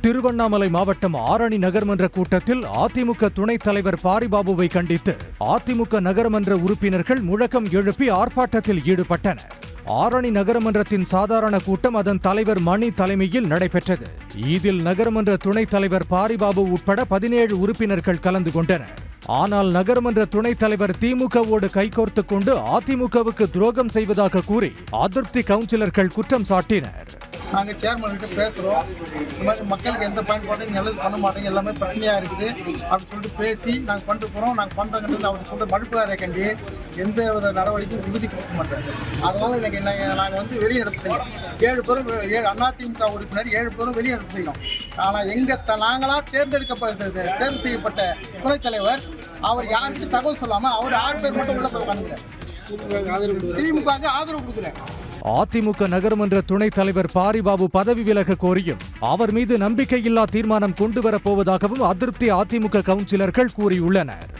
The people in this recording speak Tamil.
திருவண்ணாமலை மாவட்டம் ஆரணி நகர்மன்ற கூட்டத்தில் அதிமுக துணைத் தலைவர் பாரிபாபுவை கண்டித்து அதிமுக நகரமன்ற உறுப்பினர்கள் முழக்கம் எழுப்பி ஆர்ப்பாட்டத்தில் ஈடுபட்டனர். ஆரணி நகரமன்றத்தின் சாதாரண கூட்டம் அதன் தலைவர் மணி தலைமையில் நடைபெற்றது. இதில் நகரமன்ற துணைத் தலைவர் பாரிபாபு உட்பட 17 உறுப்பினர்கள் கலந்து கொண்டனர். ஆனால் நகரமன்ற துணைத் தலைவர் திமுகவோடு கைகோர்த்துக் கொண்டு அதிமுகவுக்கு துரோகம் செய்வதாக கூறி அதிருப்தி கவுன்சிலர்கள் குற்றம் சாட்டினர். நாங்கள் சேர்மன் கிட்ட பேசுகிறோம், இந்த மாதிரி மக்களுக்கு எந்த பயன்பாட்டையும் நல்லது பண்ண மாட்டோம், எல்லாமே பிரச்சனையாக இருக்குது அப்படின்னு சொல்லிட்டு பேசி நாங்கள் பண்ணிட்டு போகிறோம். நாங்கள் பண்ணுறோங்கிறது அவர் சொல்கிற மறுப்புறாரை கண்டி எந்த ஒரு நடவடிக்கையும் உறுதி கொடுக்க மாட்டோம். அதனால் எனக்கு நாங்கள் வெளிநடப்பு செய்யணும். 7 பேரும் அதிமுக உறுப்பினர் 7 பேரும் வெளிநடப்பு செய்யணும். ஆனால் நாங்களாக தேர்வு செய்யப்பட்ட துணைத் தலைவர் அவர் யாருக்கு தகவல் சொல்லாமல் அவர் 6 பேர் மட்டும் உள்ள போய் உட்காந்துக்கிறார். திமுக ஆதரவு கொடுக்குறார். அதிமுக நகர்மன்ற துணைத் தலைவர் பாரிபாபு பதவி விலக கோரியும் அவர் மீது நம்பிக்கையில்லா தீர்மானம் கொண்டுவரப் போவதாகவும் அதிருப்தி அதிமுக கவுன்சிலர்கள் கூறியுள்ளனர்.